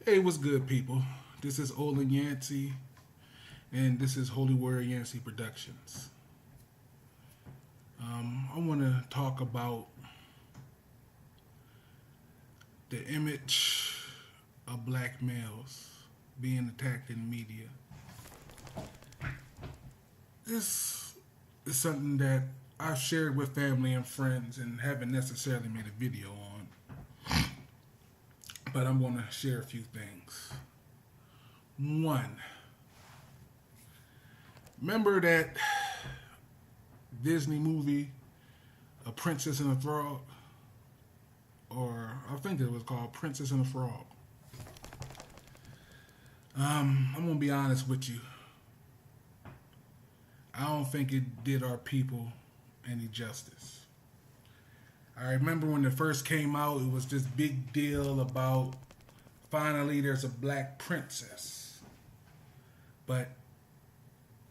Hey, what's good, people? This is Olin Yancey, and this is Holy Warrior Yancey Productions. I want to talk about the image of black males being attacked in the media. This is something that I've shared with family and friends and haven't necessarily made a video on, but I'm going to share a few things. One, remember that Disney movie, A Princess and a Frog? Or I think it was called Princess and the Frog. I'm going to be honest with you. I don't think it did our people any justice. I remember when it first came out, it was this big deal about finally there's a black princess. But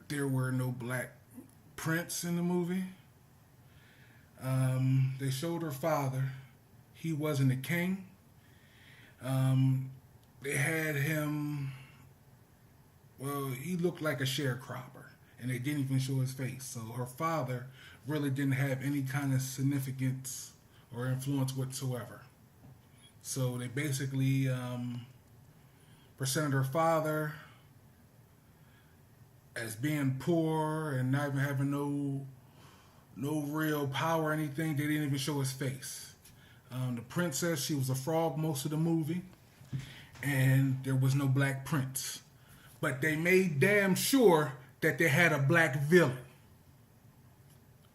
there were no black prince in the movie. They showed her father. He wasn't a king. They had him, well, he looked like a sharecropper, and they didn't even show his face. So her father really didn't have any kind of significance or influence whatsoever. So they basically presented her father as being poor and not even having no real power or anything. They didn't even show his face. The princess, she was a frog most of the movie, and there was no black prince. But they made damn sure that they had a black villain.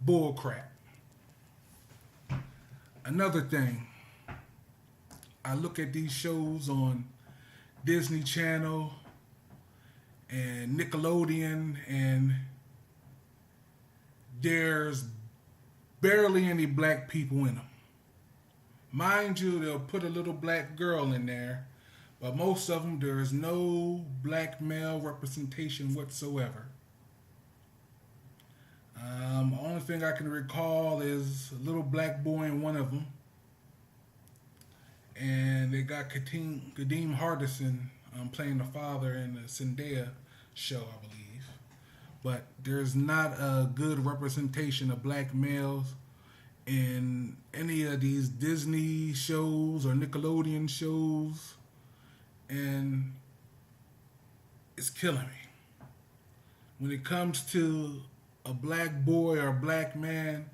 Bullcrap. Another thing, I look at these shows on Disney Channel and Nickelodeon, and there's barely any black people in them. Mind you, they'll put a little black girl in there, but most of them, there is no black male representation whatsoever. The only thing I can recall is a little black boy in one of them, and they got Kadeem Hardison playing the father in the Zendaya show, I believe. But there's not a good representation of black males in any of these Disney shows or Nickelodeon shows, and it's killing me. When it comes to a black boy or a black man,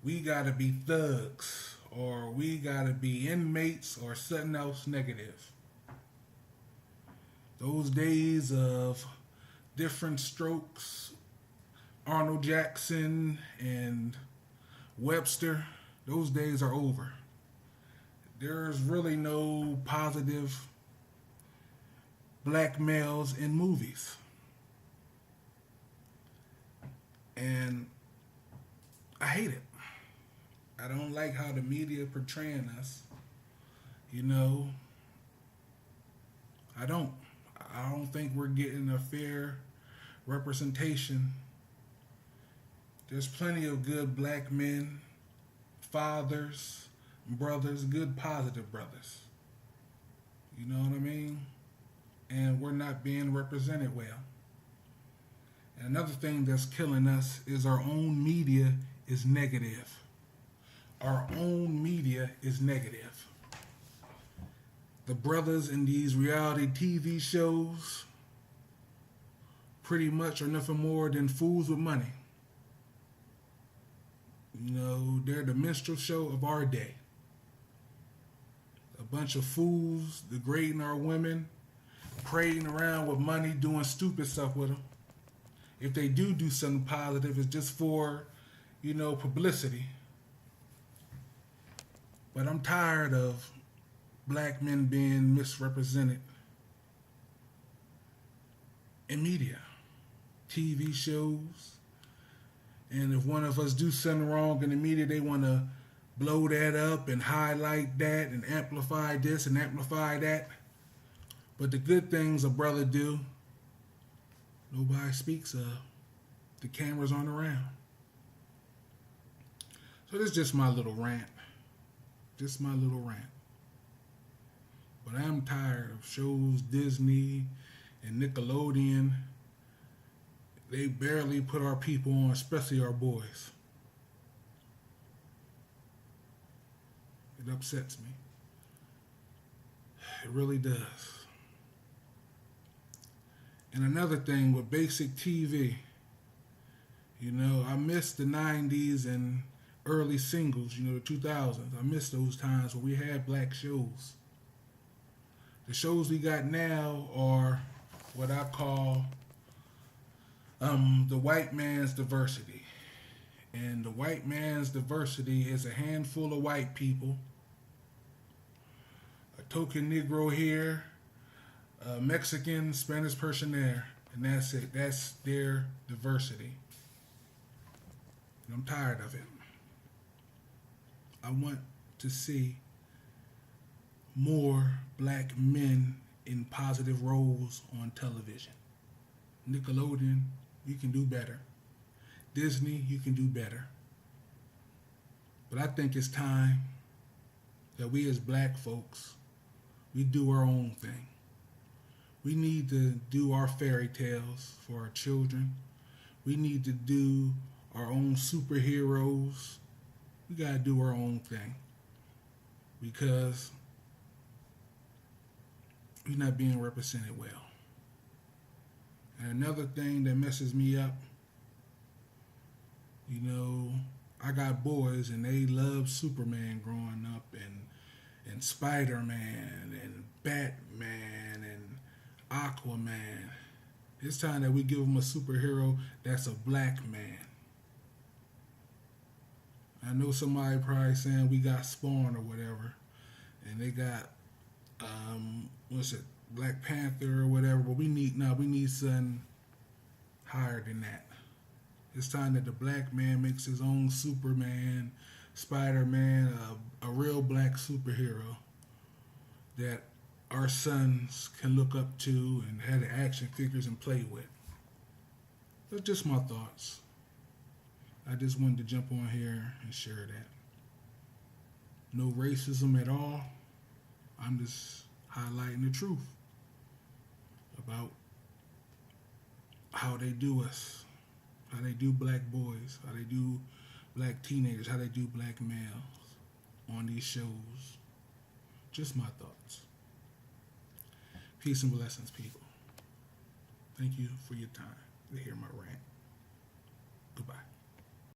we gotta be thugs, or we gotta be inmates, or something else negative. Those days of different strokes, Arnold Jackson and Webster, those days are over. There's really no positive black males in movies. And I hate it. I don't like how the media portraying us. You know, I don't think we're getting a fair representation. There's plenty of good black men, fathers, brothers, good positive brothers. You know what I mean? And we're not being represented well. And another thing that's killing us is our own media is negative. Our own media is negative. The brothers in these reality TV shows pretty much are nothing more than fools with money. You know, they're the minstrel show of our day. A bunch of fools degrading our women, parading around with money, doing stupid stuff with them. If they do something positive, it's just for, publicity. But I'm tired of black men being misrepresented in media, TV shows. And if one of us do something wrong in the media, they want to blow that up and highlight that and amplify this and amplify that. But the good things a brother do, nobody speaks of. The cameras aren't around. So this is just my little rant. But I'm tired of shows Disney and Nickelodeon. They barely put our people on, especially our boys. It upsets me. It really does. And another thing with basic TV, I miss the 90s and early singles, the 2000s. I miss those times where we had black shows. The shows we got now are what I call the white man's diversity. And the white man's diversity is a handful of white people, a token Negro here, a Mexican, Spanish person there, and that's it. That's their diversity. And I'm tired of it. I want to see more black men in positive roles on television. Nickelodeon, you can do better. Disney, you can do better. But I think it's time that we as black folks, we do our own thing. We need to do our fairy tales for our children. We need to do our own superheroes. We got to do our own thing because we're not being represented well. And another thing that messes me up, I got boys and they loved Superman growing up and Spider-Man and Batman and Aquaman. It's time that we give them a superhero that's a black man. I know somebody probably saying we got Spawn or whatever, and they got Black Panther or whatever. But we need something higher than that. It's time that the black man makes his own Superman, Spider-Man, a real black superhero that our sons can look up to and have the action figures and play with. That's just my thoughts. I just wanted to jump on here and share that. No racism at all. I'm just highlighting the truth about how they do us, how they do black boys, how they do black teenagers, how they do black males on these shows. Just my thoughts. Peace and blessings, people. Thank you for your time to hear my rant. Goodbye.